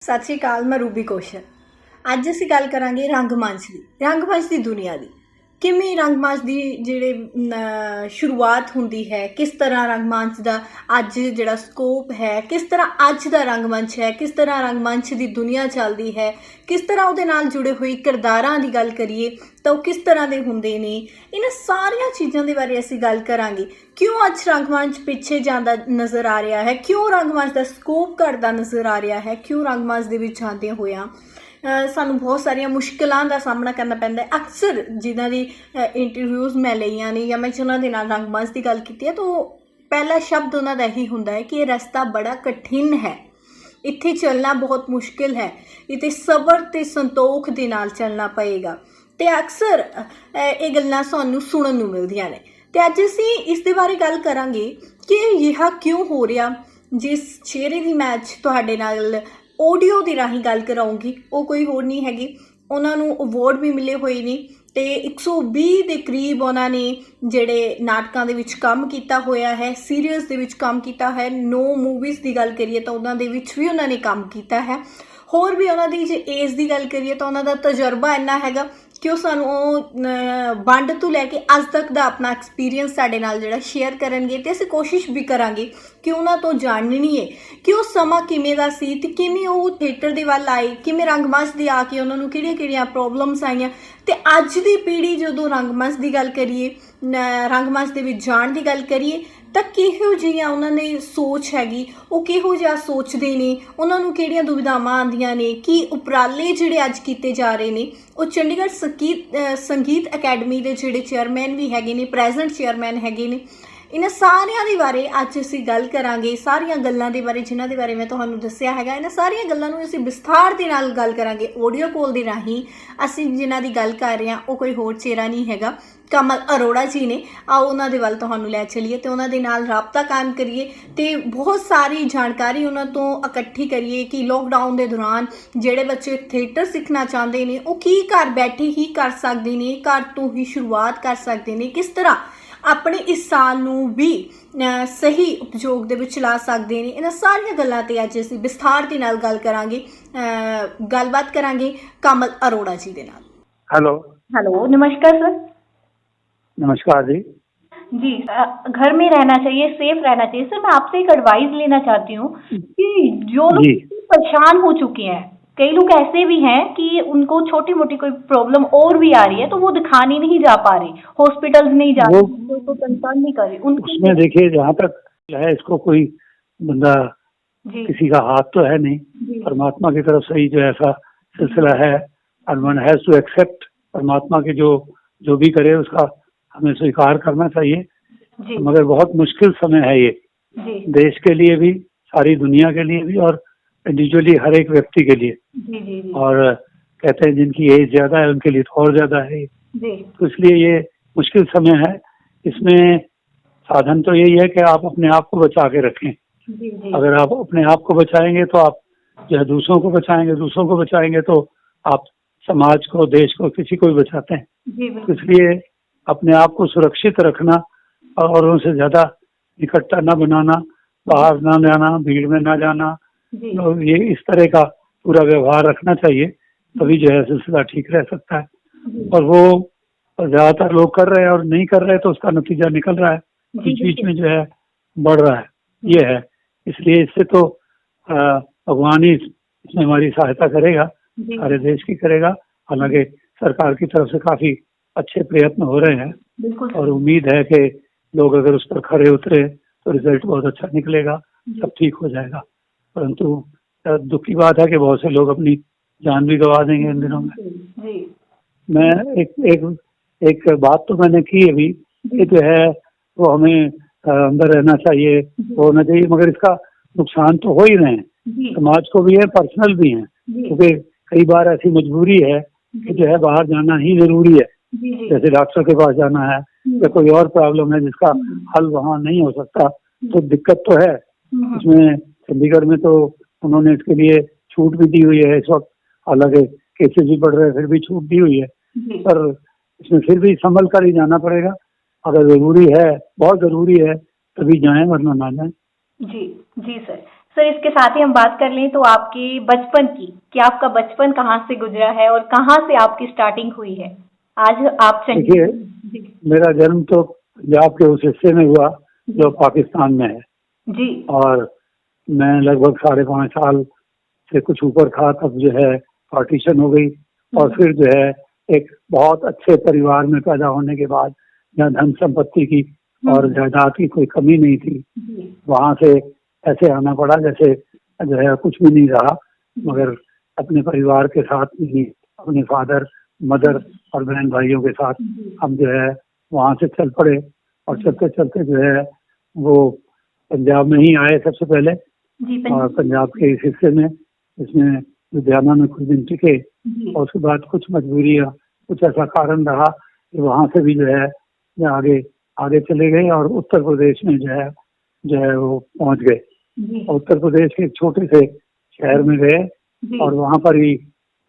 ਸਤਿ ਸ਼੍ਰੀ ਅਕਾਲ, ਮੈਂ ਰੂਬੀ ਕੌਸ਼ਲ। ਅੱਜ ਅਸੀਂ ਗੱਲ ਕਰਾਂਗੇ ਰੰਗਮੰਚ ਦੀ। ਰੰਗਮੰਚ ਦੀ ਦੁਨੀਆ ਦੀ ਕਿਵੇਂ ਰੰਗਮੰਚ ਦੀ ਸ਼ੁਰੂਆਤ ਹੁੰਦੀ ਹੈ, ਕਿਸ ਤਰ੍ਹਾਂ ਰੰਗਮੰਚ ਦਾ ਅੱਜ ਜਿਹੜਾ ਸਕੋਪ ਹੈ, ਕਿਸ ਤਰ੍ਹਾਂ ਅੱਜ ਦਾ ਰੰਗਮੰਚ ਹੈ, ਕਿਸ ਤਰ੍ਹਾਂ ਰੰਗਮੰਚ ਦੀ ਦੁਨੀਆ ਚੱਲਦੀ ਹੈ, ਕਿਸ ਤਰ੍ਹਾਂ ਉਹਦੇ ਨਾਲ ਜੁੜੇ ਹੋਏ ਕਿਰਦਾਰਾਂ ਦੀ ਗੱਲ ਕਰੀਏ ਤਾਂ ਉਹ ਕਿਸ ਤਰ੍ਹਾਂ ਦੇ ਹੁੰਦੇ ਨੇ। ਇਹਨਾਂ ਸਾਰੀਆਂ ਚੀਜ਼ਾਂ ਦੇ ਬਾਰੇ ਅਸੀਂ ਗੱਲ ਕਰਾਂਗੇ। ਕਿਉਂ ਅੱਜ ਰੰਗਮੰਚ ਪਿੱਛੇ ਜਾਂਦਾ ਨਜ਼ਰ ਆ ਰਿਹਾ ਹੈ, ਕਿਉਂ ਰੰਗਮੰਚ ਦਾ ਸਕੋਪ ਘਟਦਾ ਨਜ਼ਰ ਆ ਰਿਹਾ ਹੈ, ਕਿਉਂ ਰੰਗਮੰਚ ਦੇ ਵਿੱਚ ਆਉਂਦੇ ਹੋਇਆ ਸਾਨੂੰ ਬਹੁਤ ਸਾਰੀਆਂ ਮੁਸ਼ਕਿਲਾਂ ਦਾ ਸਾਹਮਣਾ ਕਰਨਾ ਪੈਂਦਾ ਹੈ। ਅਕਸਰ ਜਿਨ੍ਹਾਂ ਦੀ ਇੰਟਰਵਿਊਜ਼ ਮੈਂ ਲਈਆਂ ਨੇ ਜਾਂ ਮੈਂ ਜਿਨ੍ਹਾਂ ਦੇ ਨਾਲ ਰੰਗਮੰਚ ਦੀ ਗੱਲ ਕੀਤੀ ਹੈ ਤਾਂ ਪਹਿਲਾ ਸ਼ਬਦ ਉਹਨਾਂ ਦਾ ਇਹੀ ਹੁੰਦਾ ਹੈ ਕਿ ਇਹ ਰਸਤਾ ਬੜਾ ਕਠਿਨ ਹੈ, ਇੱਥੇ ਚੱਲਣਾ ਬਹੁਤ ਮੁਸ਼ਕਿਲ ਹੈ, ਇੱਥੇ ਸਬਰ ਅਤੇ ਸੰਤੋਖ ਦੇ ਨਾਲ ਚੱਲਣਾ ਪਏਗਾ। ਅਤੇ ਅਕਸਰ ਇਹ ਗੱਲਾਂ ਸਾਨੂੰ ਸੁਣਨ ਨੂੰ ਮਿਲਦੀਆਂ ਨੇ। ਅਤੇ ਅੱਜ ਅਸੀਂ ਇਸ ਦੇ ਬਾਰੇ ਗੱਲ ਕਰਾਂਗੇ ਕਿ ਅਜਿਹਾ ਕਿਉਂ ਹੋ ਰਿਹਾ। ਜਿਸ ਚਿਹਰੇ ਦੀ ਮੈਂ ਅੱਜ ਤੁਹਾਡੇ ਨਾਲ ਆਡੀਓ ਦੇ ਰਾਹੀਂ ਗੱਲ ਕਰਾਉਂਗੀ ਉਹ ਕੋਈ ਹੋਰ ਨਹੀਂ ਹੈਗੀ। ਉਹਨਾਂ ਨੂੰ ਅਵਾਰਡ ਵੀ ਮਿਲੇ ਹੋਏ ਨੇ ਅਤੇ 120 ਦੇ ਕਰੀਬ ਉਹਨਾਂ ਨੇ ਜਿਹੜੇ ਨਾਟਕਾਂ ਦੇ ਵਿੱਚ ਕੰਮ ਕੀਤਾ ਹੋਇਆ ਹੈ, ਸੀਰੀਅਲਸ ਦੇ ਵਿੱਚ ਕੰਮ ਕੀਤਾ ਹੈ। 9 ਮੂਵੀਜ਼ ਦੀ ਗੱਲ ਕਰੀਏ ਤਾਂ ਉਹਨਾਂ ਦੇ ਵਿੱਚ ਵੀ ਉਹਨਾਂ ਨੇ ਕੰਮ ਕੀਤਾ ਹੈ। ਹੋਰ ਵੀ ਉਹਨਾਂ ਦੀ ਜੇ ਏਜ ਦੀ ਗੱਲ ਕਰੀਏ ਤਾਂ ਉਹਨਾਂ ਦਾ ਤਜਰਬਾ ਇੰਨਾ ਹੈਗਾ ਕਿ ਉਹ ਸਾਨੂੰ ਵੰਡ ਤੋਂ ਲੈ ਕੇ ਅੱਜ ਤੱਕ ਦਾ ਆਪਣਾ ਐਕਸਪੀਰੀਅੰਸ ਸਾਡੇ ਨਾਲ ਜਿਹੜਾ ਸ਼ੇਅਰ ਕਰਨਗੇ। ਅਤੇ ਅਸੀਂ ਕੋਸ਼ਿਸ਼ ਵੀ ਕਰਾਂਗੇ ਕਿ ਉਹਨਾਂ ਤੋਂ ਜਾਣਨੀ ਹੈ ਕਿ ਉਹ ਸਮਾਂ ਕਿਵੇਂ ਦਾ ਸੀ ਅਤੇ ਕਿਵੇਂ ਉਹ ਥੀਏਟਰ ਦੇ ਵੱਲ ਆਏ, ਕਿਵੇਂ ਰੰਗਮੰਚ ਦੇ ਆ ਕੇ ਉਹਨਾਂ ਨੂੰ ਕਿਹੜੀਆਂ ਪ੍ਰੋਬਲਮਸ ਆਈਆਂ। ਅਤੇ ਅੱਜ ਦੀ ਪੀੜ੍ਹੀ ਜਦੋਂ ਰੰਗਮੰਚ ਦੀ ਗੱਲ ਕਰੀਏ, ਰੰਗਮੰਚ ਦੇ ਵਿੱਚ ਜਾਣ ਦੀ ਗੱਲ ਕਰੀਏ ਤਾਂ ਕਿਹੋ ਜਿਹੀਆਂ ਉਹਨਾਂ ਨੇ ਸੋਚ ਹੈਗੀ, ਉਹ ਕਿਹੋ ਜਿਹਾ ਸੋਚਦੇ ਨੇ, ਉਹਨਾਂ ਨੂੰ ਕਿਹੜੀਆਂ ਦੁਵਿਧਾਵਾਂ ਆਉਂਦੀਆਂ ਨੇ, ਕੀ ਉਪਰਾਲੇ ਜਿਹੜੇ ਅੱਜ ਕੀਤੇ ਜਾ ਰਹੇ ਨੇ। ਉਹ ਚੰਡੀਗੜ੍ਹ ਸੰਗੀਤ ਅਕੈਡਮੀ ਦੇ ਜਿਹੜੇ ਚੇਅਰਮੈਨ ਵੀ ਹੈਗੇ ਨੇ, ਪ੍ਰੈਜ਼ੈਂਟ ਚੇਅਰਮੈਨ ਹੈਗੇ ਨੇ। ਇਹਨਾਂ ਸਾਰਿਆਂ ਦੇ ਬਾਰੇ ਅੱਜ ਅਸੀਂ ਗੱਲ ਕਰਾਂਗੇ, ਸਾਰੀਆਂ ਗੱਲਾਂ ਦੇ ਬਾਰੇ ਜਿਨ੍ਹਾਂ ਦੇ ਬਾਰੇ ਮੈਂ ਤੁਹਾਨੂੰ ਦੱਸਿਆ ਹੈਗਾ। ਇਹਨਾਂ ਸਾਰੀਆਂ ਗੱਲਾਂ ਨੂੰ ਅਸੀਂ ਵਿਸਥਾਰ ਦੇ ਨਾਲ ਗੱਲ ਕਰਾਂਗੇ ਆਡੀਓ ਕਾਲ ਦੇ ਰਾਹੀਂ। ਅਸੀਂ ਜਿਨ੍ਹਾਂ ਦੀ ਗੱਲ ਕਰ ਰਹੇ ਹਾਂ ਉਹ ਕੋਈ ਹੋਰ ਚਿਹਰਾ ਨਹੀਂ ਹੈਗਾ, ਕਮਲ ਅਰੋੜਾ ਜੀ ਨੇ। ਆਓ ਉਹਨਾਂ ਦੇ ਵੱਲ ਤੁਹਾਨੂੰ ਲੈ ਚਲੀਏ ਅਤੇ ਉਹਨਾਂ ਦੇ ਨਾਲ ਰਾਬਤਾ ਕਾਇਮ ਕਰੀਏ ਅਤੇ ਬਹੁਤ ਸਾਰੀ ਜਾਣਕਾਰੀ ਉਹਨਾਂ ਤੋਂ ਇਕੱਠੀ ਕਰੀਏ ਕਿ ਲੋਕਡਾਊਨ ਦੇ ਦੌਰਾਨ ਜਿਹੜੇ ਬੱਚੇ ਥੀਏਟਰ ਸਿੱਖਣਾ ਚਾਹੁੰਦੇ ਨੇ ਉਹ ਕੀ ਘਰ ਬੈਠੇ ਹੀ ਕਰ ਸਕਦੇ ਨੇ, ਘਰ ਤੋਂ ਹੀ ਸ਼ੁਰੂਆਤ ਕਰ ਸਕਦੇ ਨੇ, ਕਿਸ ਤਰ੍ਹਾਂ ਆਪਣੇ ਇਸ ਸਾਲ ਨੂੰ ਵੀ ਸਹੀ ਉਪਯੋਗ ਦੇ ਵਿੱਚ ਲਾ ਸਕਦੇ ਨੇ। ਇਹਨਾਂ ਸਾਰੀਆਂ ਗੱਲਾਂ 'ਤੇ ਅੱਜ ਅਸੀਂ ਵਿਸਥਾਰ ਦੇ ਨਾਲ ਗੱਲ ਕਰਾਂਗੇ, ਗੱਲਬਾਤ ਕਰਾਂਗੇ कमल अरोड़ा जी के नाल। हेलो हेलो, नमस्कार सर। नमस्कार जी। जी, घर में रहना चाहिए, सेफ रहना चाहिए। सर मैं आपसे एक एडवाइस लेना चाहती हूँ कि जो लोग परेशान हो चुके हैं, कई लोग ऐसे भी हैं कि उनको छोटी मोटी कोई प्रॉब्लम और भी आ रही है तो वो दिखाने नहीं जा पा रहे, हॉस्पिटल्स नहीं जा रहे, कोई को कंसर्न नहीं कर रहे। उसमें देखिए जहाँ तक है इसको कोई बंदा किसी का हाथ तो है नहीं, परमात्मा की तरफ से ही जो ऐसा सिलसिला है। And one has to accept परमात्मा के जो भी करे उसका हमें स्वीकार करना चाहिए। मगर बहुत मुश्किल समय है ये, देश के लिए भी, सारी दुनिया के लिए भी और इंडिविजुअली हर एक व्यक्ति के लिए। और कहते हैं जिनकी एज ज्यादा है उनके लिए तो और ज्यादा है तो इसलिए ये मुश्किल समय है। इसमें साधन तो यही है कि आप अपने आप को बचा के रखें। अगर आप अपने आप को बचाएंगे तो आप जो है दूसरों को बचाएंगे, दूसरों को बचाएंगे तो आप समाज को, देश को, किसी को भी बचाते हैं। इसलिए अपने आप को सुरक्षित रखना और उनसे ज्यादा इकट्ठा न बनाना, बाहर ना जाना, भीड़ में ना जाना, ये इस तरह का पूरा व्यवहार रखना चाहिए, तभी जो है सिलसिला ठीक रह सकता है। और वो ज्यादातर लोग कर रहे हैं और नहीं कर रहे तो उसका नतीजा निकल रहा है, बीच बीच में जो है बढ़ रहा है। ये है, इसलिए इससे तो भगवान ही इसमें हमारी सहायता करेगा, सारे देश की करेगा। हालांकि सरकार की तरफ से काफी अच्छे प्रयत्न हो रहे हैं और उम्मीद है कि लोग अगर उस पर खरे उतरे तो रिजल्ट बहुत अच्छा निकलेगा, सब ठीक हो जाएगा। परंतु दुख की बात है कि बहुत से लोग अपनी जान भी गंवा देंगे इन दिनों में। मैं एक बात तो मैंने की अभी कि जो है वो हमें अंदर रहना चाहिए, वो होना चाहिए, मगर इसका नुकसान तो हो ही रहे हैं, समाज को भी है, पर्सनल भी है। क्योंकि कई बार ऐसी मजबूरी है कि जो है बाहर जाना ही जरूरी है, जैसे डॉक्टर के पास जाना है या कोई और प्रॉब्लम है जिसका हल वहाँ नहीं हो सकता तो दिक्कत तो है। इसमें चंडीगढ़ में तो उन्होंने इसके लिए छूट भी दी हुई है इस वक्त, हालांकि केसेस भी बढ़ रहे हैं फिर भी छूट दी हुई है, पर इसमें फिर भी संभल कर ही जाना पड़ेगा। अगर जरूरी है, बहुत जरूरी है तभी जाएं, वरना ना जाएं। जी सर, सर इसके साथ ही हम बात कर लें तो आपके बचपन की, कि आपका बचपन कहाँ से गुजरा है और कहाँ से आपकी स्टार्टिंग हुई है। आज आप देखिए, जी मेरा जन्म तो पंजाब के उस हिस्से में हुआ जो पाकिस्तान में है, जी और मैं लगभग 5.5 साल से कुछ ऊपर था तब जो है पार्टीशन हो गई। और फिर जो है एक बहुत अच्छे परिवार में पैदा होने के बाद, जहाँ धन संपत्ति की और जायदाद की कोई कमी नहीं थी, जी वहां से ऐसे आना पड़ा जैसे जो है कुछ भी नहीं रहा, मगर अपने परिवार के साथ ही, अपने फादर मदर और बहन भाइयों के साथ हम जो है वहां से चल पड़े। और चलते चलते जो है वो पंजाब में ही आए सबसे पहले, जी और पंजाब के इस हिस्से में, इसमें लुधियाना में कुछ दिन टिके। जी और उसके बाद कुछ मजबूरियाँ, कुछ ऐसा कारण रहा कि वहां से भी जो है आगे आगे चले गए और उत्तर प्रदेश में जो है वो पहुंच गए। जी और उत्तर प्रदेश के एक छोटे से शहर में गए, जी और वहां पर ही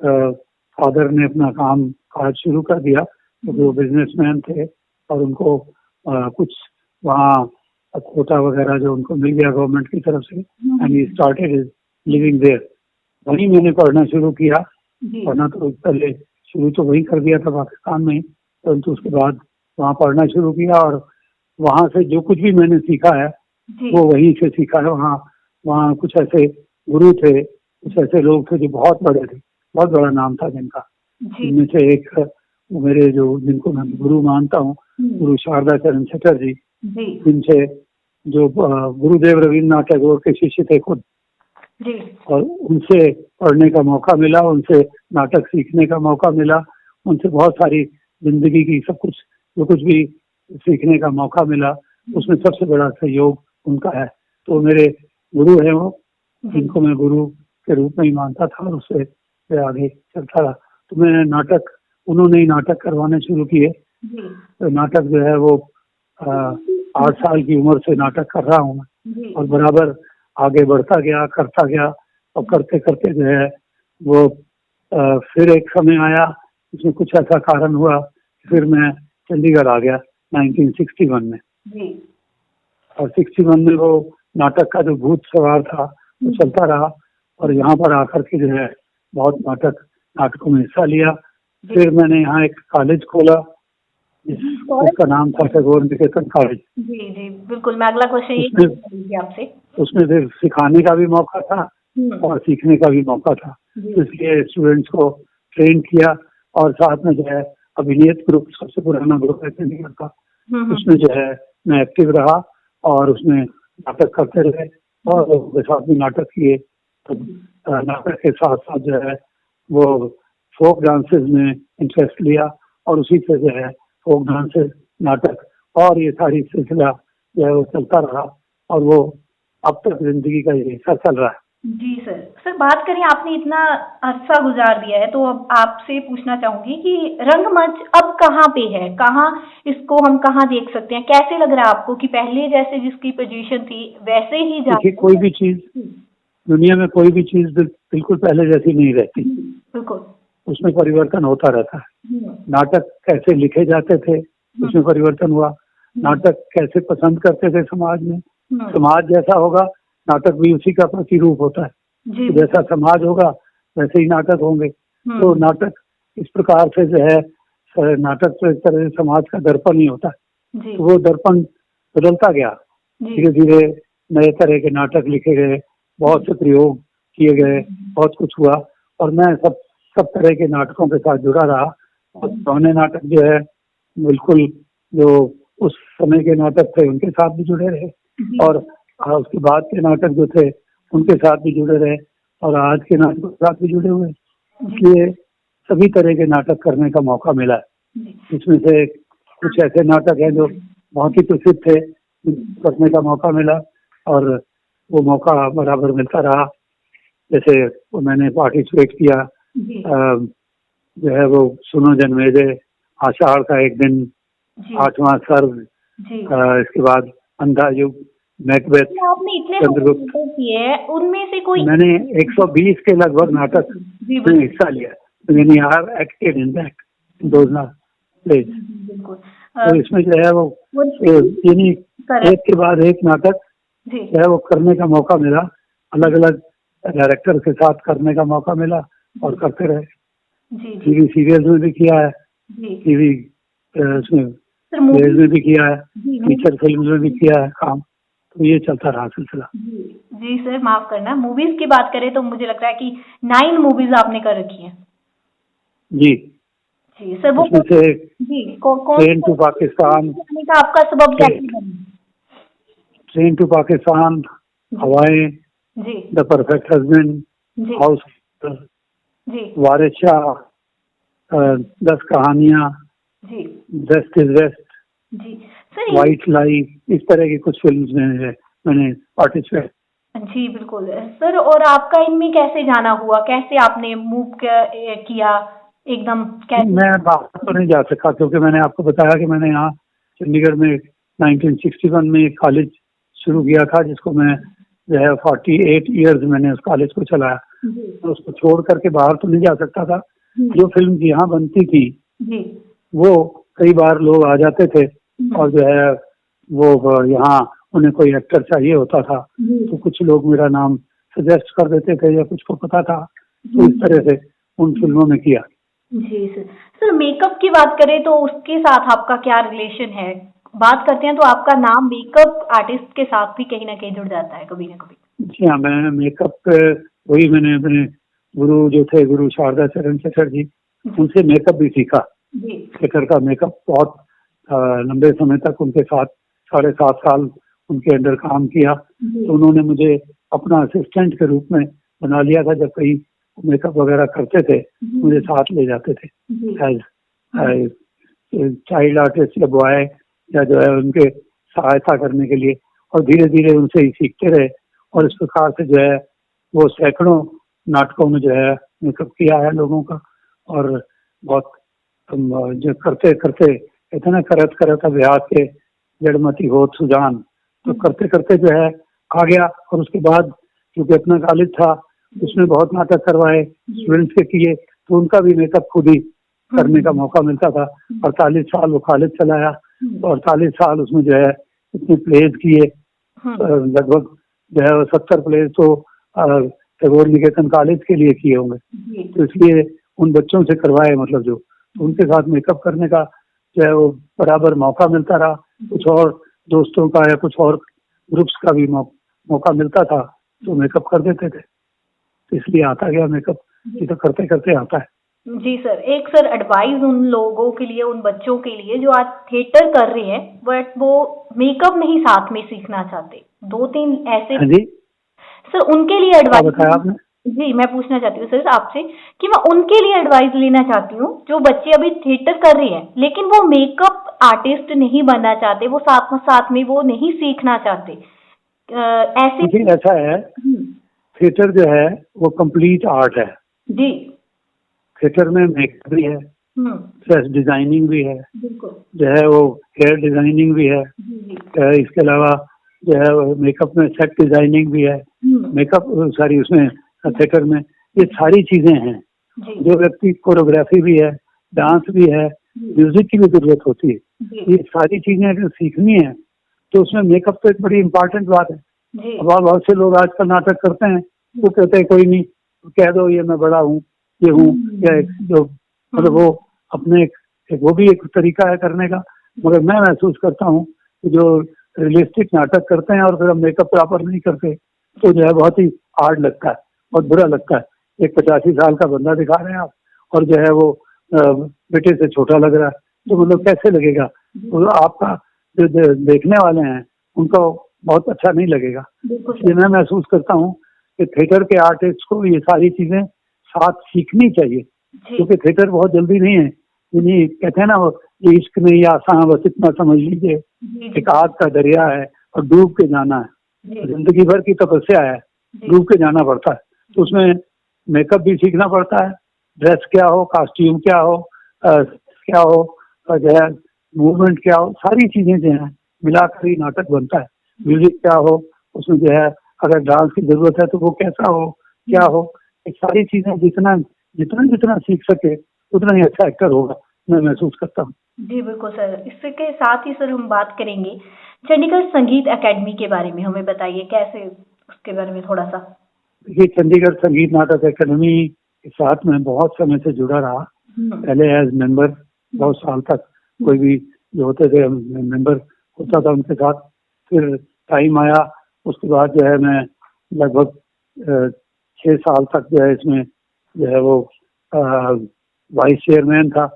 फादर ने अपना काम काज शुरू कर दिया, क्योंकि वो बिजनेसमैन थे और उनको कुछ वहाँ कोटा वगैरह जो उनको मिल गया गवर्नमेंट की तरफ से, and he started living there. वहीं मैंने पढ़ना शुरू किया। जी पढ़ना तो पहले शुरू तो वहीं कर दिया था पाकिस्तान में ही, परंतु उसके बाद वहाँ पढ़ना शुरू किया, और वहाँ से जो कुछ भी मैंने सीखा है जी वो वहीं से सीखा है। वहाँ वहाँ कुछ ऐसे गुरु थे, कुछ ऐसे लोग थे जो बहुत बड़े थे, बहुत बड़ा नाम था जिनका। जी इनमें से एक वो मेरे जो जिनको मैं गुरु मानता हूँ, गुरु शारदा चरण चटर्जी, जी जिनसे जो गुरुदेव रविन्द्रनाथ टैगोर के शिष्य थे खुद, जी और उनसे पढ़ने का मौका मिला, उनसे नाटक सीखने का मौका मिला, उनसे बहुत सारी जिंदगी की सब कुछ जो कुछ भी सीखने का मौका मिला, उसमें सबसे बड़ा सहयोग उनका है। तो मेरे गुरु हैं वो, जिनको मैं गुरु के रूप में ही मानता था, और उससे मैं आगे चलता रहा। तो मैं नाटक, उन्होंने ही नाटक करवाने शुरू किए। जी तो नाटक जो है वो 8 साल की उम्र से नाटक कर रहा हूँ मैं, जी और बराबर आगे बढ़ता गया, करता गया, और करते करते जो है वो फिर एक समय आया, उसमें कुछ ऐसा कारण हुआ, फिर मैं चंडीगढ़ आ गया 1961 में। जी और 61 में वो नाटक का जो भूत सवार था वो चलता रहा, और यहाँ पर आकर के जो है बहुत नाटकों में हिस्सा लिया। फिर मैंने यहाँ एक कॉलेज खोला, जिसका नाम था टैगोर निकेतन कॉलेज। जी जी बिल्कुल, मैं अगला क्वेश्चन ये उसमें करूंगी आपसे। उसमें फिर सिखाने का भी मौका था और सीखने का भी मौका था, जी इसलिए स्टूडेंट्स को ट्रेन किया। और साथ में जो है अभिनीत ग्रुप, सबसे पुराना ग्रुप है चंडीगढ़ का, उसमें जो है मैं एक्टिव रहा, और उसमें नाटक करते रहे, और उनके साथ भी नाटक किए। तो नाटक के साथ साथ जो है वो फोक डांसेस में इंटरेस्ट लिया, और उसी से जो है फोक डांसेस, नाटक और ये सारी सिलसिला जो है वो चलता रहा, और वो अब तक जिंदगी का ये हिस्सा चल रहा है। जी सर। सर बात करें, आपने इतना अरसा गुजार दिया है, तो अब आपसे पूछना चाहूंगी कि रंगमंच अब कहाँ पे है, कहाँ इसको हम कहाँ देख सकते हैं, कैसे लग रहा है आपको कि पहले जैसे जिसकी पोजीशन थी वैसे ही जा? देखिए, कोई भी चीज दुनिया में, कोई भी चीज बिल्कुल पहले जैसी नहीं रहती, बिल्कुल। उसमें परिवर्तन होता रहता है। नाटक कैसे लिखे जाते थे उसमें परिवर्तन हुआ, नाटक कैसे पसंद करते थे समाज में, समाज जैसा होगा नाटक भी उसी का प्रतिरूप होता है। जी तो जैसा समाज होगा वैसे ही नाटक होंगे। तो नाटक इस प्रकार से जो है, नाटक तो एक तरह से समाज का दर्पण ही होता है। जी तो वो दर्पण बदलता गया, धीरे धीरे नए तरह के नाटक लिखे गए, बहुत से प्रयोग किए गए, बहुत कुछ हुआ, और मैं सब तरह के नाटकों के साथ जुड़ा रहा। और पुराने नाटक जो है बिल्कुल जो उस समय के नाटक थे उनके साथ भी जुड़े रहे, और उसके बाद के नाटक जो थे उनके साथ भी जुड़े रहे, और आज के नाटकों के साथ भी जुड़े हुए। इसलिए सभी तरह के नाटक करने का मौका मिला है। इसमें से कुछ ऐसे नाटक हैं जो बहुत ही प्रसिद्ध थे, करने का मौका मिला, और वो मौका बराबर मिलता रहा। जैसे मैंने पार्टिसिपेट किया, जो है वो सुनो जन्मेजय, आषाढ़ का एक दिन, 8वां सर्ग, इसके बाद अंधा युग, मैकबेथ, आपने इतने चंद्रगुप्त किए हैं, उनमें से कोई? मैंने 120 के लगभग नाटक में हिस्सा लिया। मैंने यहाँ acted in that those place. तो इसमें जो है वो यानी एक के बाद एक नाटक जो है वो करने का मौका मिला, अलग अलग डायरेक्टर के साथ करने का मौका मिला और करते रहे। जी जी टीवी सीरियल्स में भी किया है, जी टीवी उसमें सर मूवी प्लेज में भी किया है, जी मूवी फीचर फिल्म में भी किया है काम। तो ये चलता रहा सिलसिला। जी जी सर माफ करना, मूवीज की बात करें तो मुझे लगता है कि 9 मूवीज आपने कर रखी हैं। जी, जी सर वो उसमें से जी कौन ट्रेन टू पाकिस्तान, जाने का आपका सबब कैसे बना? ट्रेन टू पाकिस्तान, हवाएं, जी द परफेक्ट हस्बैंड, जी हाउस, जी वारिस शाह, 10 कहानियां, जी बेस्ट इज बेस्ट, जी सर वाइट लाई, इस तरह की कुछ फिल्म्स में मैंने पार्टिसिपेट। जी बिल्कुल सर, और आपका इनमें कैसे जाना हुआ, कैसे आपने मूव किया एकदम कैसे? मैं बाहर तो नहीं जा सका क्योंकि मैंने आपको बताया कि मैंने यहाँ चंडीगढ़ में 1961 में एक कॉलेज शुरू किया था जिसको मैं जो है 48 ईयर्स मैंने उस कॉलेज को चलाया। जी तो उसको छोड़ करके बाहर तो नहीं जा सकता था। जो फिल्म यहाँ बनती थी जी वो कई बार लोग आ जाते थे और जो है वो यहाँ उन्हें कोई एक्टर चाहिए होता था तो कुछ लोग मेरा नाम सजेस्ट कर देते थे या कुछ को पता था, तो इस तरह से उन फिल्मों में किया। जी सर। सर मेकअप की बात करें तो उसके साथ आपका क्या रिलेशन है? बात करते हैं तो आपका नाम मेकअप आर्टिस्ट के साथ भी कहीं ना कहीं जुड़ जाता है कभी ना कभी। जी हाँ, मैं मेकअप वही मैंने अपने गुरु जो थे गुरु शारदा चरण शेखर जी, उनसे मेकअप भी सीखा। जी शेखर का मेकअप बहुत लंबे समय तक उनके साथ 7.5 साल उनके अंडर काम किया। जी तो उन्होंने मुझे अपना असिस्टेंट के रूप में बना लिया था। जब कहीं मेकअप वगैरह करते थे मुझे साथ ले जाते थे जी एज चाइल्ड आर्टिस्ट या बॉय या जो है उनके सहायता करने के लिए, और धीरे धीरे उनसे ही सीखते रहे और इस प्रकार से जो है वो सैकड़ों नाटकों में जो है मेकअप किया है लोगों का। और बहुत जो करते करते कहते ना करत करत अभ्यास के जड़मती होत सुजान, तो करते करते जो है आ गया। और उसके बाद क्योंकि अपना कॉलेज था उसमें बहुत नाटक करवाए, स्टूडेंट्स के किए, तो उनका भी मेकअप खुद ही करने का मौका मिलता था। 48 साल वो कॉलेज चलाया तो 48 साल उसमें जो है इतने प्लेज किए, लगभग जो है 70 प्लेज तो टैगोर निकेतन कॉलेज के लिए किए होंगे। तो इसलिए उन बच्चों से करवाए, मतलब जो तो उनके साथ मेकअप करने का जो है वो बराबर मौका मिलता रहा। कुछ और दोस्तों का या कुछ और ग्रुप्स का भी मौका मिलता था तो मेकअप कर देते थे, तो इसलिए आता गया मेकअप। ये तो करते करते आता है। जी सर, एक सर एडवाइस उन लोगों के लिए, उन बच्चों के लिए जो आज थिएटर कर रहे हैं बट वो मेकअप नहीं साथ में सीखना चाहते, 2-3 ऐसे। हाँ जी, सर उनके लिए क्या एडवाइस बताया आपने? जी मैं पूछना चाहती हूँ सर आपसे कि मैं उनके लिए एडवाइस लेना चाहती हूँ जो बच्चे अभी थिएटर कर रहे हैं लेकिन वो मेकअप आर्टिस्ट नहीं बनना चाहते, वो साथ में वो नहीं सीखना चाहते। ऐसे देखिए ऐसा है, थिएटर जो है वो कंप्लीट आर्ट है। जी थिएटर में मेकअप भी है, ड्रेस डिजाइनिंग भी है, बिल्कुल जो है वो हेयर डिजाइनिंग भी है, जी इसके अलावा जो है वो मेकअप में सेट डिजाइनिंग भी है, मेकअप सारी उसमें थिएटर में ये सारी चीजें हैं। जी जो व्यक्ति कोरियोग्राफी भी है, डांस भी है, म्यूजिक की भी जरूरत होती है, जी ये सारी चीजें अगर सीखनी है तो उसमें मेकअप तो एक बड़ी इंपॉर्टेंट बात है। जी अब बहुत से लोग आजकल नाटक करते हैं, वो कहते हैं कोई नहीं, कह दो ये मैं बड़ा हूँ, ये हूँ, या एक जो मतलब वो अपने एक वो भी एक तरीका है करने का। मगर मैं महसूस करता हूँ कि जो रियलिस्टिक नाटक करते हैं और फिर हम मेकअप प्रॉपर नहीं करते तो जो है बहुत ही हार्ड लगता है, बहुत बुरा लगता है। एक 85 साल का बंदा दिखा रहे हैं आप और जो है वो बेटे से छोटा लग रहा है, तो मतलब कैसे लगेगा? तो आपका जो देखने वाले हैं उनको बहुत अच्छा नहीं लगेगा। इसलिए मैं महसूस करता हूँ कि थिएटर के आर्टिस्ट को ये सारी चीजें साथ सीखनी चाहिए, क्योंकि थिएटर बहुत जल्दी नहीं है। यानी कहते हैं ना वो ये इश्क नहीं आसान, बस इतना समझ लीजिए एक आग का दरिया है और डूब के जाना है, जिंदगी भर की तपस्या है, डूब के जाना पड़ता है। तो उसमें मेकअप भी सीखना पड़ता है, ड्रेस क्या हो, कॉस्ट्यूम क्या हो, क्या हो, जो है मूवमेंट क्या हो, सारी चीजें जो है मिलाकर ही नाटक बनता है। म्यूजिक क्या हो, उसमें जो है अगर डांस की जरूरत है तो वो कैसा हो, क्या हो, ये सारी चीजें जितना जितना जितना सीख सके उतना ही अच्छा एक्टर होगा, मैं महसूस करता हूँ। जी बिल्कुल सर, इसके साथ ही सर हम बात करेंगे चंडीगढ़ संगीत एकेडमी के बारे में। हमें बताइए कैसे, उसके बारे में थोड़ा सा। देखिए, चंडीगढ़ संगीत नाटक एकेडमी के साथ में बहुत समय से जुड़ा रहा। पहले एज मेंबर बहुत साल तक कोई भी जो होते थे मेंबर होता था उनके साथ। फिर टाइम आया, उसके बाद जो है मैं लगभग 6 साल तक जो है इसमें जो है वो वाइस चेयरमैन था।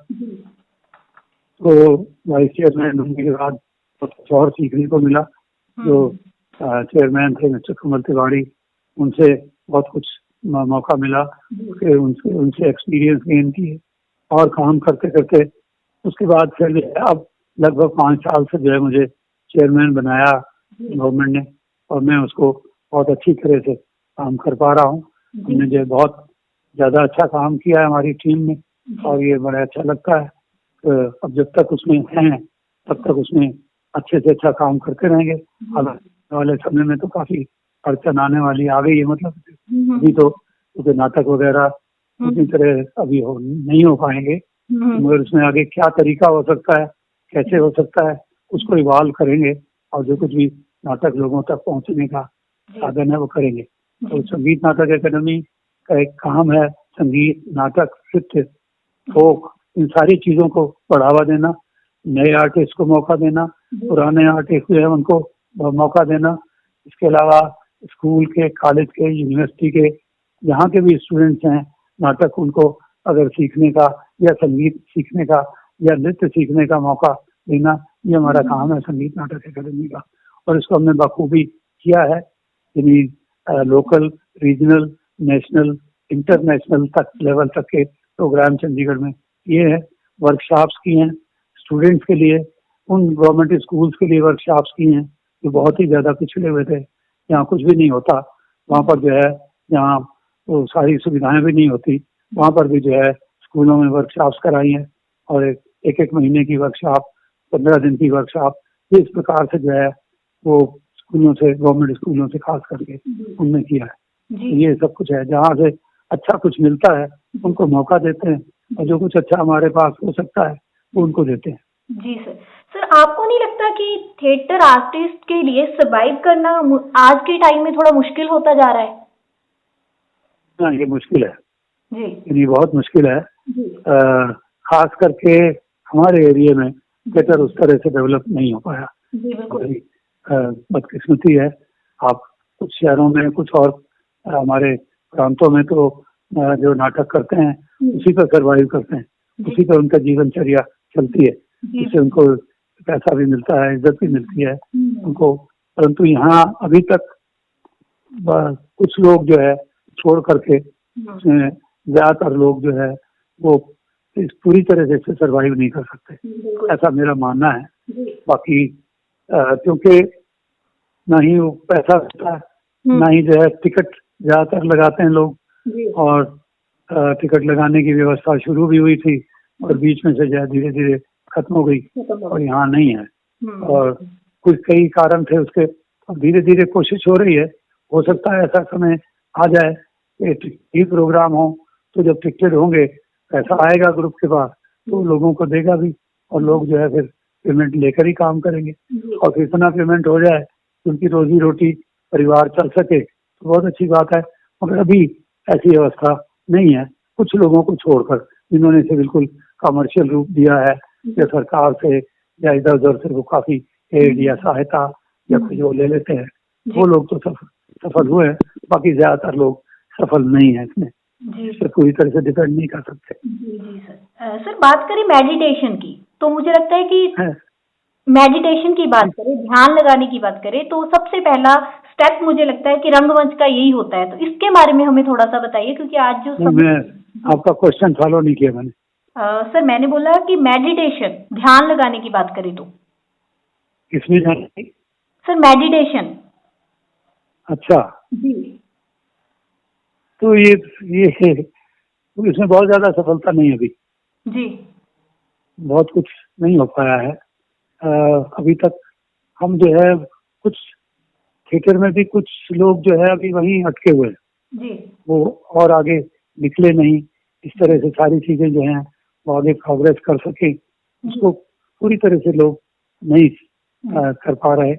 तो वाइस चेयरमैन होने के बाद कुछ और सीखने को मिला। जो चेयरमैन थे मिस्टर कमल तिवारी, उनसे बहुत कुछ मौका मिला कि उनसे एक्सपीरियंस गेन किए और काम करते करते उसके बाद फिर अब लगभग 5 साल से जो है मुझे चेयरमैन बनाया गवर्नमेंट ने, और मैं उसको बहुत अच्छी तरह से काम कर पा रहा हूँ। हमने जो है बहुत ज़्यादा अच्छा काम किया है हमारी टीम ने, और ये बड़ा अच्छा लगता है। अब जब तक उसमें हैं तब तक उसमें अच्छे से अच्छा काम करते रहेंगे। अब आने वाले समय में तो काफ़ी अड़चन आने वाली आ गई है, मतलब अभी तो नाटक वगैरह उसी तरह अभी नहीं हो पाएंगे, मगर उसमें आगे क्या तरीका हो सकता है, कैसे हो सकता है, उसको इवॉल्व करेंगे और जो कुछ भी नाटक लोगों तक पहुंचने का साधन है वो करेंगे। तो संगीत नाटक एकेडमी का एक काम है संगीत, नाटक, नृत्य, फोक, इन सारी चीजों को बढ़ावा देना, नए आर्टिस्ट को मौका देना, पुराने आर्टिस्ट जो है उनको मौका देना। इसके अलावा स्कूल के, कॉलेज के, यूनिवर्सिटी के जहाँ के भी स्टूडेंट्स हैं नाटक, उनको अगर सीखने का या संगीत सीखने का या नृत्य सीखने का मौका देना, ये हमारा काम है संगीत नाटक एकेडमी का। और इसको हमने बखूबी किया है, यानी लोकल, रीजनल, नेशनल, इंटरनेशनल तक लेवल तक के प्रोग्राम चंडीगढ़ में ये है। वर्कशॉप्स की हैं स्टूडेंट्स के लिए, उन गवर्नमेंट स्कूल्स के लिए वर्कशॉप्स की हैं जो बहुत ही ज़्यादा पिछड़े हुए थे, यहाँ कुछ भी नहीं होता। वहाँ पर जो है, यहाँ वो सारी सुविधाएं भी नहीं होती, वहाँ पर भी जो है स्कूलों में वर्कशॉप्स कराई हैं, और एक महीने की वर्कशॉप, 15 दिन की वर्कशॉप, इस प्रकार से जो है वो स्कूलों से, गवर्नमेंट स्कूलों से खास करके उनने किया है। ये सब कुछ है, जहाँ से अच्छा कुछ मिलता है उनको मौका देते हैं, और जो कुछ अच्छा हमारे पास हो सकता है वो उनको देते हैं। जी सर। सर, आपको नहीं लगता कि थिएटर आर्टिस्ट के लिए सर्वाइव करना आज के टाइम में थोड़ा मुश्किल होता जा रहा है? हाँ, ये मुश्किल है जी। ये बहुत मुश्किल है। खास करके हमारे एरिया में थिएटर उस तरह से डेवलप नहीं हो पाया। जी बिल्कुल। बदकिस्मती है। आप कुछ शहरों में, कुछ और हमारे प्रांतों में तो जो नाटक करते हैं उसी पर सर्वाइव करते हैं, उसी पर उनका जीवनचर्या चलती है, जिससे उनको पैसा भी मिलता है, इज्जत भी मिलती है उनको। परंतु यहाँ अभी तक कुछ लोग जो है छोड़ करके, उसमें ज्यादातर लोग जो है वो इस पूरी तरह से सर्वाइव नहीं कर सकते, ऐसा मेरा मानना है। बाकी क्योंकि ना ही वो पैसा होता है, ना ही जो है टिकट ज्यादातर लगाते हैं लोग, और टिकट लगाने की व्यवस्था शुरू भी हुई थी और बीच में से जो है धीरे धीरे खत्म हो गई, और यहाँ नहीं है। और कुछ कई कारण थे उसके, अब धीरे धीरे कोशिश हो रही है। हो सकता है ऐसा समय आ जाए कि टिकट प्रोग्राम हो, तो जब टिकटेड होंगे पैसा आएगा ग्रुप के पास, तो लोगों को देगा भी, और लोग जो है फिर पेमेंट लेकर ही काम करेंगे। और फिर इतना पेमेंट हो जाए कि उनकी रोजी रोटी, परिवार चल सके, तो बहुत अच्छी बात है। मगर अभी ऐसी व्यवस्था नहीं है, कुछ लोगों को छोड़कर, जिन्होंने इसे बिल्कुल कमर्शियल रूप दिया है, या सरकार से या इधर उधर से वो काफी एड या सहायता या कुछ वो ले लेते हैं, वो लोग तो सफल हुए हैं। बाकी ज्यादातर लोग सफल नहीं है इसमें, इसे पूरी तरह से डिपेंड नहीं कर सकते। जी सर। सर, बात करें मेडिटेशन की, तो मुझे लगता है कि मेडिटेशन की बात करें, ध्यान लगाने की बात करें, तो सबसे पहला स्टेप मुझे लगता है कि रंगमंच का यही होता है। तो इसके बारे में हमें थोड़ा सा बताइए, क्योंकि आज जो मैं आपका क्वेश्चन फॉलो नहीं किया मैंने। सर, मैंने बोला कि मेडिटेशन, ध्यान लगाने की बात करें तो किसमें जाने? Sir, meditation. अच्छा जी। तो ये इसमें बहुत ज्यादा सफलता नहीं है अभी। जी। बहुत कुछ नहीं हो पाया है अभी तक। हम जो है कुछ थिएटर में भी कुछ लोग जो है अभी वहीं अटके हुए हैं, जी। वो और आगे निकले नहीं। इस तरह से सारी चीजें जो हैं वो आगे प्रोग्रेस कर सके, उसको पूरी तरह से लोग नहीं कर पा रहे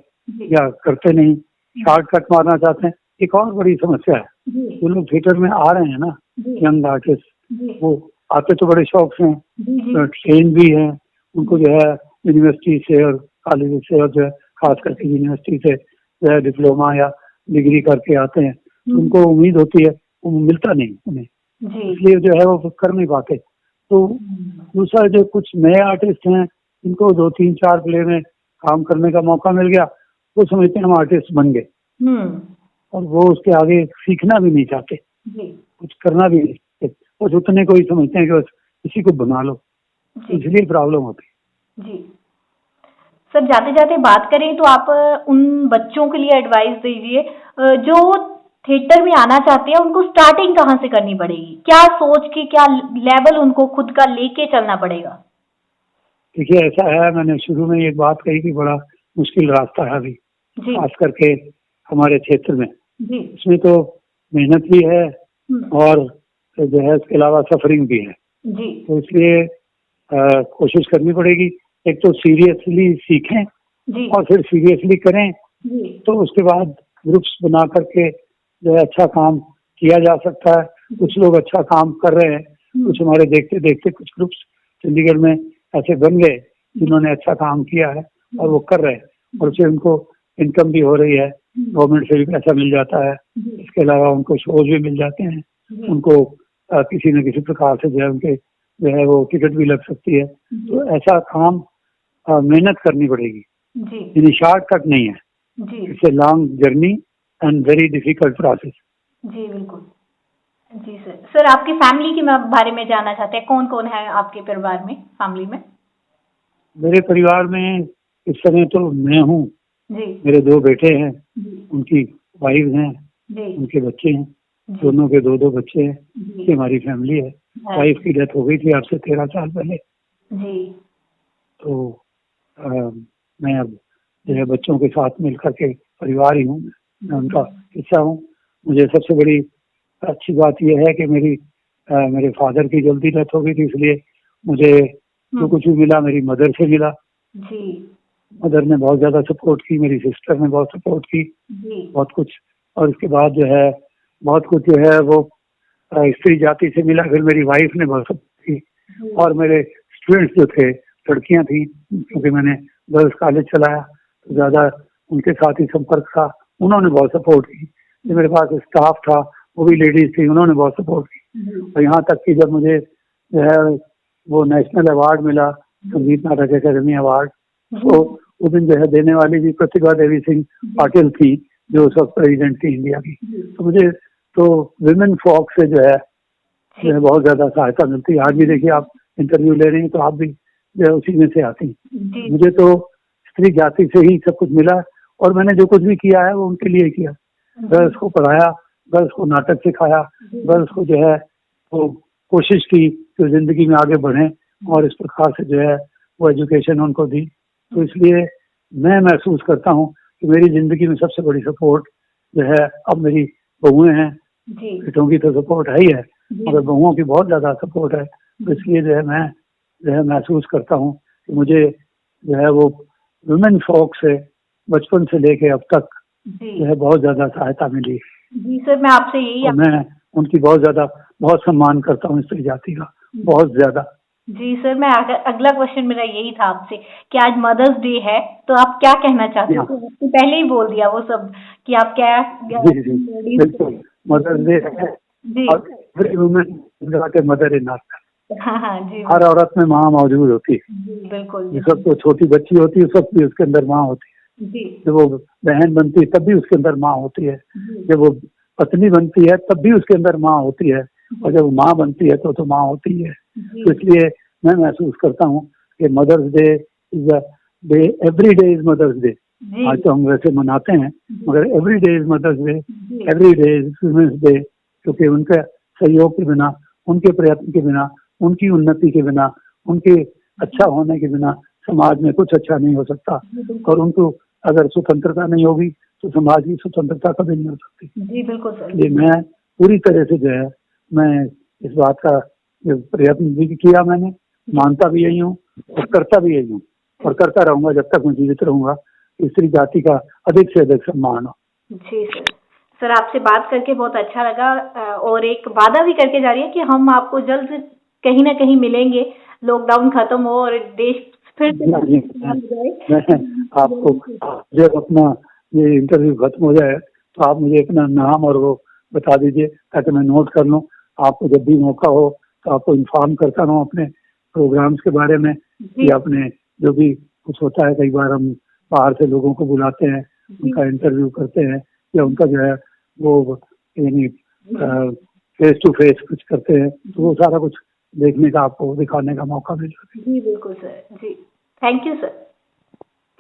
या करते नहीं, शॉर्टकट मारना चाहते हैं। एक और बड़ी समस्या है, जी जो लोग थिएटर में आ रहे हैं ना, जी यंग आर्टिस्ट, जी वो आते तो बड़े शौक से हैं, जी जी ट्रेन भी हैं, उनको जो है यूनिवर्सिटी से और कॉलेज से और जो है खास करके यूनिवर्सिटी से जो है डिप्लोमा या डिग्री करके आते हैं, तो उनको उम्मीद होती है, वो मिलता नहीं उन्हें, जी इसलिए जो है वो कर नहीं पाते। तो दूसरा जो कुछ नए आर्टिस्ट हैं, इनको 2-3-4 प्ले में काम करने का मौका मिल गया, वो समझते हैं हम आर्टिस्ट बन गए, हम्म और वो उसके आगे सीखना भी नहीं चाहते, जी कुछ करना भी नहीं चाहते, बस उतने को ही समझते हैं कि बस इसी को बना लो, जी इसलिए प्रॉब्लम होती जी सर, जाते जाते बात करें तो आप उन बच्चों के लिए एडवाइस दीजिए जो थिएटर में आना चाहते हैं, उनको स्टार्टिंग कहाँ से करनी पड़ेगी, क्या सोच के, क्या लेवल उनको खुद का लेके चलना पड़ेगा। है। देखिए ऐसा है, मैंने शुरू में एक बात कही कि बड़ा मुश्किल रास्ता है अभी, जी खास करके हमारे क्षेत्र में। जी इसमें तो मेहनत भी है हम्म, और जो है इसके अलावा सफरिंग भी है, जी तो इसलिए कोशिश करनी पड़ेगी। एक तो सीरियसली सीखें जी और फिर सीरियसली करें, जी तो उसके बाद ग्रुप्स बना करके जो है अच्छा काम किया जा सकता है। कुछ लोग अच्छा काम कर रहे हैं, कुछ हमारे देखते देखते कुछ ग्रुप्स चंडीगढ़ में ऐसे बन गए जिन्होंने अच्छा काम किया है और वो कर रहे हैं, और उससे उनको इनकम भी हो रही है, गवर्नमेंट से भी पैसा मिल जाता है, इसके अलावा उनको शोज भी मिल जाते हैं, उनको किसी न किसी प्रकार से जो है उनके जो है वो टिकट भी लग सकती है। तो ऐसा काम मेहनत करनी पड़ेगी, जी यानी शॉर्टकट नहीं है, जी it's a long journey and very difficult process. जी बिल्कुल। जी सर, सर आपकी फैमिली के बारे में जानना चाहते हैं, कौन कौन है आपके परिवार में, फैमिली में। मेरे परिवार में इस समय तो मैं हूँ, जी मेरे 2 बेटे हैं, जी उनकी वाइफ हैं, जी उनके बच्चे हैं, जी दोनों के 2-2 बच्चे हैं, जी ये हमारी फैमिली है। हाँ, वाइफ की डेथ हो गई थी आज से 13 साल पहले, जी तो मैं अब जो है बच्चों के साथ मिलकर के परिवार ही हूँ, मैं उनका हिस्सा हूँ। मुझे सबसे बड़ी अच्छी बात यह है कि मेरे फादर की जल्दी डेथ हो गई थी, इसलिए मुझे जो कुछ भी मिला मेरी मदर से मिला। जी मदर ने बहुत ज्यादा सपोर्ट की, मेरी सिस्टर ने बहुत सपोर्ट की, जी बहुत कुछ। और इसके बाद जो है बहुत कुछ जो है वो स्त्री जाति से मिला, फिर मेरी वाइफ ने बहुत सपोर्ट की, और मेरे स्टूडेंट्स जो थे लड़कियां थी, क्योंकि मैंने गर्ल्स कॉलेज चलाया तो ज्यादा उनके साथ ही संपर्क था, उन्होंने बहुत सपोर्ट की। जो मेरे पास स्टाफ था वो भी लेडीज थी, उन्होंने बहुत सपोर्ट की। और यहाँ तक कि जब मुझे जो है वो नेशनल अवार्ड मिला, संगीत नाटक अकादमी अवार्ड, तो उस दिन जो है देने वाली भी प्रतिभा देवी सिंह पाटिल थी, जो उस वक्त प्रेसिडेंट थी इंडिया की। तो मुझे तो विमेन फॉक से जो है बहुत ज्यादा सहायता मिलती है। आज भी देखिए आप इंटरव्यू ले रही हैं तो आप भी जो है उसी में से आती हैं। मुझे तो स्त्री जाति से ही सब कुछ मिला, और मैंने जो कुछ भी किया है वो उनके लिए किया। गर्ल्स को पढ़ाया, गर्ल्स को नाटक सिखाया, गर्ल्स को जो है वो कोशिश की कि जिंदगी में आगे बढ़ें, और इस प्रकार से जो है वो एजुकेशन उनको दी। तो इसलिए मैं महसूस करता हूँ कि मेरी जिंदगी में सबसे बड़ी सपोर्ट जो है अब मेरी बहुएं हैं। बेटों की तो सपोर्ट है ही है, मगर बहुओं की बहुत ज्यादा सपोर्ट है। तो इसलिए जो है मैं जो है महसूस करता हूँ कि मुझे जो है वो वुमेन फॉक से बचपन से लेके अब तक जो है बहुत ज्यादा सहायता मिली। जी सर, मैं आपसे यही मैं उनकी बहुत सम्मान करता हूँ स्त्री जाति का, बहुत ज्यादा। जी सर, मैं अगला क्वेश्चन मेरा यही था आपसे कि आज मदर्स डे है, तो आप क्या कहना चाहते हो। तो पहले ही बोल दिया वो सब कि आप क्या। जी बिल्कुल, मदर्स डे है जी और एवरी वुमन मदर इन अर्थ। हाँ जी हर औरत में माँ मौजूद होती है, जी बिल्कुल जिस वक्त वो छोटी बच्ची होती है उस वक्त भी उसके अंदर माँ होती है, जी जब वो बहन बनती है तब भी उसके अंदर माँ होती है, जब वो पत्नी बनती है तब भी उसके अंदर माँ होती है, और जब वो माँ बनती है तो माँ होती है। तो इसलिए मैं महसूस करता हूँ कि mother's day is a day, every day is mother's day. आज तो हम वैसे मनाते हैं, मगर every day is mother's day, every day is women's day, क्योंकि उनके सहयोग के बिना, उनके प्रयत्न के बिना, उनकी उन्नति के बिना, उनके अच्छा होने के बिना समाज में कुछ अच्छा नहीं हो सकता। और उनको अगर स्वतंत्रता नहीं होगी तो समाज की स्वतंत्रता कभी नहीं हो सकती। जी बिल्कुल सर। इसलिए मैं पूरी तरह से जो है मैं इस बात का प्रयत्न भी किया, मैंने मानता भी यही हूँ और करता भी यही हूँ, और करता रहूंगा जब तक मैं जीवित रहूंगा। स्त्री जाति का अधिक से अधिक सम्मान हो। जी सर, सर आपसे बात करके बहुत अच्छा लगा और एक वादा भी करके जा रही है कि हम आपको जल्द कहीं ना कहीं मिलेंगे, लॉकडाउन खत्म हो और देश फिर से मैं आपको जब अपना ये इंटरव्यू खत्म हो जाए तो आप मुझे अपना नाम और वो बता दीजिए ताकि मैं नोट कर लूँ। आपको जब भी मौका हो तो आपको इन्फॉर्म करता रहूँ अपने प्रोग्राम्स के बारे में, कि अपने जो भी कुछ होता है। कई बार हम बाहर से लोगों को बुलाते हैं, उनका इंटरव्यू करते हैं या उनका जो है वो यानी फेस टू फेस कुछ करते हैं, तो वो सारा कुछ देखने का आपको दिखाने का मौका मिल जाता है। जी बिल्कुल सर, जी thank you sir.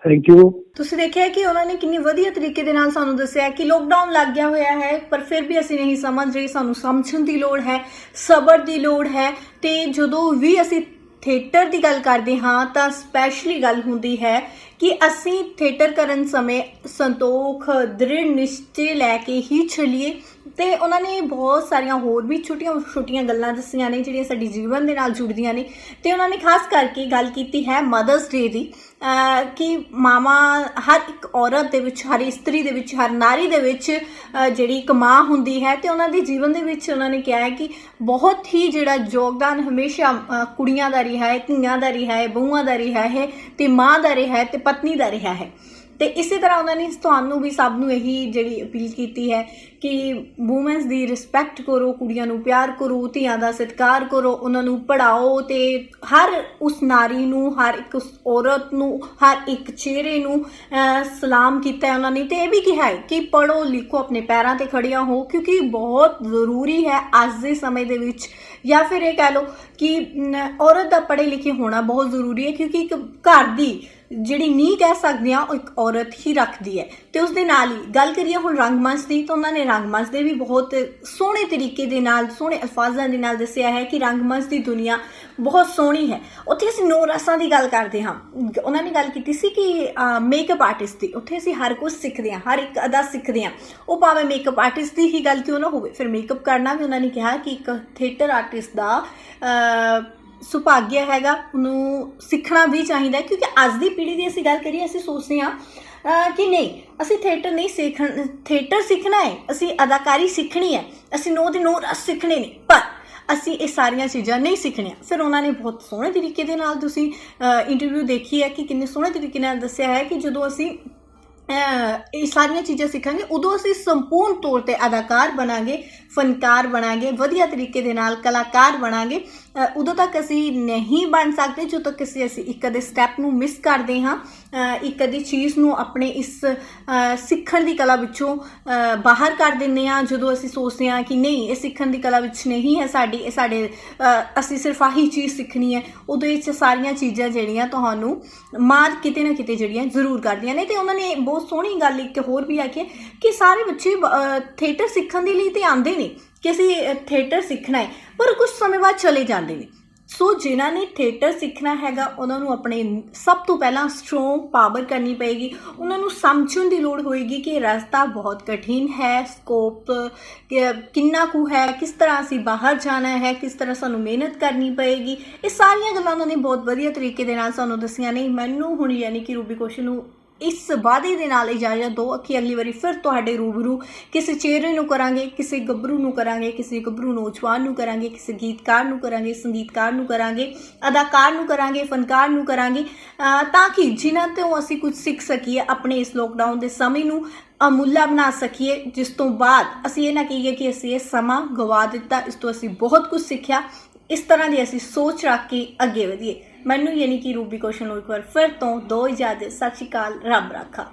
Thank you. ਤੁਸੀਂ ਦੇਖਿਆ ਕਿ ਉਹਨਾਂ ਨੇ ਕਿੰਨੀ ਵਧੀਆ ਤਰੀਕੇ ਦੇ ਨਾਲ ਸਾਨੂੰ ਦੱਸਿਆ ਕਿ ਲੋਕਡਾਊਨ ਲੱਗ ਗਿਆ ਹੋਇਆ ਹੈ ਪਰ ਫਿਰ ਵੀ ਅਸੀਂ ਨਹੀਂ ਸਮਝ ਰਹੇ, ਸਾਨੂੰ ਸਮਝਣ ਦੀ ਲੋੜ ਹੈ, ਸਬਰ ਦੀ ਲੋੜ ਹੈ। ਤੇ ਜਦੋਂ ਵੀ ਅਸੀਂ ਥੀਏਟਰ ਦੀ ਗੱਲ ਕਰਦੇ ਹਾਂ ਤਾਂ ਸਪੈਸ਼ਲੀ ਗੱਲ ਹੁੰਦੀ ਹੈ ਕਿ ਅਸੀਂ ਥੀਏਟਰ ਕਰਨ ਸਮੇਂ ਸੰਤੋਖ ਦ੍ਰਿੜ ਨਿਸ਼ਚੇ ਲੈ ਕੇ ਹੀ ਚੱਲੀਏ। ਤੇ ਉਹਨਾਂ ਨੇ ਬਹੁਤ ਸਾਰੀਆਂ ਹੋਰ ਵੀ ਛੋਟੀਆਂ ਗੱਲਾਂ ਦੱਸੀਆਂ ਨੇ ਜਿਹੜੀਆਂ ਸਾਡੇ ਜੀਵਨ ਦੇ ਨਾਲ ਜੁੜਦੀਆਂ ਨੇ। ਤੇ ਉਹਨਾਂ ਨੇ ਖਾਸ ਕਰਕੇ ਗੱਲ ਕੀਤੀ ਹੈ ਮਦਰਸ ਡੇ ਦੀ, ਕਿ ਮਾਵਾਂ ਹਰ ਇੱਕ ਔਰਤ ਦੇ ਵਿੱਚ, ਹਰ ਇਸਤਰੀ ਦੇ ਵਿੱਚ, ਹਰ ਨਾਰੀ ਦੇ ਵਿੱਚ ਜਿਹੜੀ ਇੱਕ ਮਾਂ ਹੁੰਦੀ ਹੈ ਤੇ ਉਹਨਾਂ ਦੇ ਜੀਵਨ ਦੇ ਵਿੱਚ ਉਹਨਾਂ ਨੇ ਕਿਹਾ ਹੈ ਕਿ ਬਹੁਤ ਹੀ ਜਿਹੜਾ ਯੋਗਦਾਨ ਹਮੇਸ਼ਾ ਕੁੜੀਆਂ ਦਾ ਰਿਹਾ ਹੈ, ਧੀਆਂ ਦਾ ਰਿਹਾ ਹੈ, ਬਹੂਆਂ ਦਾ ਰਿਹਾ ਹੈ ਤੇ ਮਾਂ ਦਾ ਰਿਹਾ ਹੈ ਤੇ ਪਤਨੀ ਦਾ ਰਿਹਾ ਹੈ। ਤੇ ਇਸੇ ਤਰ੍ਹਾਂ ਉਹਨਾਂ ਨੇ ਤੁਹਾਨੂੰ ਵੀ ਸਭ ਨੂੰ ਇਹੀ ਜਿਹੜੀ ਅਪੀਲ ਕੀਤੀ ਹੈ ਕਿ ਵੂਮੈਨਸ ਦੀ ਰਿਸਪੈਕਟ ਕਰੋ, ਕੁੜੀਆਂ ਨੂੰ ਪਿਆਰ ਕਰੋ, ਧੀਆਂ ਦਾ ਸਤਿਕਾਰ ਕਰੋ, ਉਹਨਾਂ ਨੂੰ ਪੜ੍ਹਾਓ ਤੇ ਹਰ ਉਸ ਨਾਰੀ ਨੂੰ, ਹਰ ਇੱਕ ਉਸ ਔਰਤ ਨੂੰ, ਹਰ ਇੱਕ ਚਿਹਰੇ ਨੂੰ ਸਲਾਮ ਕੀਤਾ ਹੈ ਉਹਨਾਂ ਨੇ। ਤੇ ਇਹ ਵੀ ਕਿਹਾ ਹੈ ਕਿ ਪੜ੍ਹੋ ਲਿਖੋ, ਆਪਣੇ ਪੈਰਾਂ ਤੇ ਖੜੀਆਂ ਹੋ, ਕਿਉਂਕਿ ਬਹੁਤ ਜ਼ਰੂਰੀ ਹੈ ਅੱਜ ਦੇ ਸਮੇਂ ਦੇ ਵਿੱਚ। ਜਾਂ ਫਿਰ ਇਹ ਕਹਿ ਲਓ ਕਿ ਔਰਤ ਦਾ ਪੜ੍ਹੇ ਲਿਖੇ ਹੋਣਾ ਬਹੁਤ ਜ਼ਰੂਰੀ ਹੈ, ਕਿਉਂਕਿ ਇੱਕ ਘਰ ਦੀ ਜਿਹੜੀ ਨੀਂਹ ਕਹਿ ਸਕਦੇ ਹਾਂ ਉਹ ਇੱਕ ਔਰਤ ਹੀ ਰੱਖਦੀ ਹੈ। ਤੇ ਉਸ ਦੇ ਨਾਲ ਹੀ ਗੱਲ ਕਰੀਏ ਹੁਣ ਰੰਗਮੰਚ ਦੀ, ਤਾਂ ਉਹਨਾਂ ਨੇ ਰੰਗਮੰਚ ਦੇ ਵੀ ਬਹੁਤ ਸੋਹਣੇ ਤਰੀਕੇ ਦੇ ਨਾਲ, ਸੋਹਣੇ ਅਲਫਾਜ਼ਾਂ ਦੇ ਨਾਲ ਦੱਸਿਆ ਹੈ ਕਿ ਰੰਗਮੰਚ ਦੀ ਦੁਨੀਆ ਬਹੁਤ ਸੋਹਣੀ ਹੈ। ਉੱਥੇ ਅਸੀਂ 9 ਰਸਾਂ ਦੀ ਗੱਲ ਕਰਦੇ ਹਾਂ। ਉਹਨਾਂ ਨੇ ਗੱਲ ਕੀਤੀ ਸੀ ਕਿ ਮੇਕਅਪ ਆਰਟਿਸਟ ਦੀ, ਉੱਥੇ ਅਸੀਂ ਹਰ ਕੁਝ ਸਿੱਖਦੇ ਹਾਂ, ਹਰ ਇੱਕ ਅਦਾ ਸਿੱਖਦੇ ਹਾਂ, ਉਹ ਭਾਵੇਂ ਮੇਕਅਪ ਆਰਟਿਸਟ ਦੀ ਹੀ ਗੱਲ ਕਿਉਂ ਨਾ ਹੋਵੇ। ਫਿਰ ਮੇਕਅਪ ਕਰਨਾ ਵੀ ਉਹਨਾਂ ਨੇ ਕਿਹਾ ਕਿ ਇੱਕ ਥੀਏਟਰ ਆਰਟਿਸਟ ਦਾ ਸੁਭਾਗਿਆ ਹੈਗਾ, ਉਹਨੂੰ ਸਿੱਖਣਾ ਵੀ ਚਾਹੀਦਾ, ਕਿਉਂਕਿ ਅੱਜ ਦੀ ਪੀੜ੍ਹੀ ਦੀ ਅਸੀਂ ਗੱਲ ਕਰੀਏ, ਅਸੀਂ ਸੋਚਦੇ ਹਾਂ ਕਿ ਨਹੀਂ ਅਸੀਂ ਥੀਏਟਰ ਨਹੀਂ ਥੀਏਟਰ ਸਿੱਖਣਾ ਹੈ, ਅਸੀਂ ਅਦਾਕਾਰੀ ਸਿੱਖਣੀ ਹੈ, ਅਸੀਂ 9 ਦੇ 9 ਰਸ ਸਿੱਖਣੇ ਨੇ, ਪਰ ਅਸੀਂ ਇਹ ਸਾਰੀਆਂ ਚੀਜ਼ਾਂ ਨਹੀਂ ਸਿੱਖਣੀਆਂ। ਫਿਰ ਉਹਨਾਂ ਨੇ ਬਹੁਤ ਸੋਹਣੇ ਤਰੀਕੇ ਦੇ ਨਾਲ, ਤੁਸੀਂ ਇੰਟਰਵਿਊ ਦੇਖੀ ਹੈ ਕਿ ਕਿੰਨੇ ਸੋਹਣੇ ਤਰੀਕੇ ਨਾਲ ਦੱਸਿਆ ਹੈ ਕਿ ਜਦੋਂ ਅਸੀਂ ਇਹ ਸਾਰੀਆਂ ਚੀਜ਼ਾਂ ਸਿੱਖਾਂਗੇ ਉਦੋਂ ਅਸੀਂ ਸੰਪੂਰਨ ਤੌਰ 'ਤੇ ਅਦਾਕਾਰ ਬਣਾਂਗੇ, ਫਨਕਾਰ ਬਣਾਂਗੇ, ਵਧੀਆ ਤਰੀਕੇ ਦੇ ਨਾਲ ਕਲਾਕਾਰ ਬਣਾਂਗੇ। ਉਦੋਂ ਤੱਕ ਅਸੀਂ ਨਹੀਂ ਬਣ ਸਕਦੇ ਜਦੋਂ ਤੱਕ ਅਸੀਂ ਇੱਕ ਅੱਧੇ ਸਟੈਪ ਨੂੰ ਮਿਸ ਕਰਦੇ ਹਾਂ, ਇੱਕ ਅੱਧੀ ਚੀਜ਼ ਨੂੰ ਆਪਣੇ ਇਸ ਸਿੱਖਣ ਦੀ ਕਲਾ ਵਿੱਚੋਂ ਬਾਹਰ ਕਰ ਦਿੰਦੇ ਹਾਂ। ਜਦੋਂ ਅਸੀਂ ਸੋਚਦੇ ਹਾਂ ਕਿ ਨਹੀਂ ਇਹ ਸਿੱਖਣ ਦੀ ਕਲਾ ਵਿੱਚ ਨਹੀਂ ਹੈ ਸਾਡੀ, ਇਹ ਸਾਡੇ ਅਸੀਂ ਸਿਰਫ ਆਹੀ ਚੀਜ਼ ਸਿੱਖਣੀ ਹੈ, ਉਹਦੇ ਵਿੱਚ ਸਾਰੀਆਂ ਚੀਜ਼ਾਂ ਜਿਹੜੀਆਂ ਤੁਹਾਨੂੰ ਮਾਰ ਕਿਤੇ ਨਾ ਕਿਤੇ ਜਿਹੜੀਆਂ ਜ਼ਰੂਰ ਕਰਦੀਆਂ ਨੇ। ਅਤੇ ਉਹਨਾਂ ਨੇ ਬਹੁਤ ਸੋਹਣੀ ਗੱਲ ਇੱਕ ਹੋਰ ਵੀ ਆਖੀ ਕਿ ਸਾਰੇ ਬੱਚੇ ਥੀਏਟਰ ਸਿੱਖਣ ਦੇ ਲਈ ਤਾਂ ਆਉਂਦੇ ਨੇ ਕਿ ਅਸੀਂ ਥੀਏਟਰ ਸਿੱਖਣਾ ਹੈ, ਪਰ ਕੁਝ ਸਮੇਂ ਬਾਅਦ ਚਲੇ ਜਾਂਦੇ ਨੇ। ਸੋ ਜਿਨ੍ਹਾਂ ਨੇ ਥੀਏਟਰ ਸਿੱਖਣਾ ਹੈਗਾ ਉਹਨਾਂ ਨੂੰ ਆਪਣੇ ਸਭ ਤੋਂ ਪਹਿਲਾਂ ਸਟਰੋਂਗ ਪਾਵਰ ਕਰਨੀ ਪਏਗੀ, ਉਹਨਾਂ ਨੂੰ ਸਮਝਣ ਦੀ ਲੋੜ ਹੋਏਗੀ ਕਿ ਰਸਤਾ ਬਹੁਤ ਕਠਿਨ ਹੈ, ਸਕੋਪ ਕਿੰਨਾ ਕੁ ਹੈ, ਕਿਸ ਤਰ੍ਹਾਂ ਅਸੀਂ ਬਾਹਰ ਜਾਣਾ ਹੈ, ਕਿਸ ਤਰ੍ਹਾਂ ਸਾਨੂੰ ਮਿਹਨਤ ਕਰਨੀ ਪਏਗੀ। ਇਹ ਸਾਰੀਆਂ ਗੱਲਾਂ ਉਹਨਾਂ ਨੇ ਬਹੁਤ ਵਧੀਆ ਤਰੀਕੇ ਦੇ ਨਾਲ ਸਾਨੂੰ ਦੱਸੀਆਂ ਨੇ। ਮੈਨੂੰ ਹੁਣ ਯਾਨੀ ਕਿ ਰੂਬੀ ਕੌਸ਼ਲ ਨੂੰ ਇਸ ਵਾਅਦੇ ਦੇ ਨਾਲ ਇਜਾਜ਼ਤ ਦਿਓ ਕਿ ਅਗਲੀ ਵਾਰੀ ਫਿਰ ਤੁਹਾਡੇ ਰੂਬਰੂ ਕਿਸੇ ਚਿਹਰੇ ਨੂੰ ਕਰਾਂਗੇ, ਕਿਸੇ ਗੱਭਰੂ ਨੂੰ ਕਰਾਂਗੇ, ਕਿਸੇ ਗੱਭਰੂ ਨੌਜਵਾਨ ਨੂੰ ਕਰਾਂਗੇ, ਕਿਸੇ ਗੀਤਕਾਰ ਨੂੰ ਕਰਾਂਗੇ, ਸੰਗੀਤਕਾਰ ਨੂੰ ਕਰਾਂਗੇ, ਅਦਾਕਾਰ ਨੂੰ ਕਰਾਂਗੇ, ਫਨਕਾਰ ਨੂੰ ਕਰਾਂਗੇ, ਤਾਂ ਕਿ ਜਿਨ੍ਹਾਂ ਤੋਂ ਅਸੀਂ ਕੁਝ ਸਿੱਖ ਸਕੀਏ, ਆਪਣੇ ਇਸ ਲੋਕਡਾਊਨ ਦੇ ਸਮੇਂ ਨੂੰ ਅਮੁੱਲਾ ਬਣਾ ਸਕੀਏ, ਜਿਸ ਤੋਂ ਬਾਅਦ ਅਸੀਂ ਇਹ ਨਾ ਕਹੀਏ ਕਿ ਅਸੀਂ ਇਹ ਸਮਾਂ ਗਵਾ ਦਿੱਤਾ, ਇਸ ਤੋਂ ਅਸੀਂ ਬਹੁਤ ਕੁਝ ਸਿੱਖਿਆ। ਇਸ ਤਰ੍ਹਾਂ ਦੀ ਅਸੀਂ ਸੋਚ ਰੱਖ ਕੇ ਅੱਗੇ ਵਧੀਏ। ਮੈਨੂੰ ਯਾਨੀ ਕਿ ਰੂਬੀ ਕੌਸ਼ਲ ਨੂੰ ਇੱਕ ਵਾਰ ਫਿਰ ਤੋਂ ਦੋ ਇਜਾਜ਼ਤ। ਸਤਿ ਸ਼੍ਰੀ ਅਕਾਲ, ਰੱਬ ਰਾਖਾ।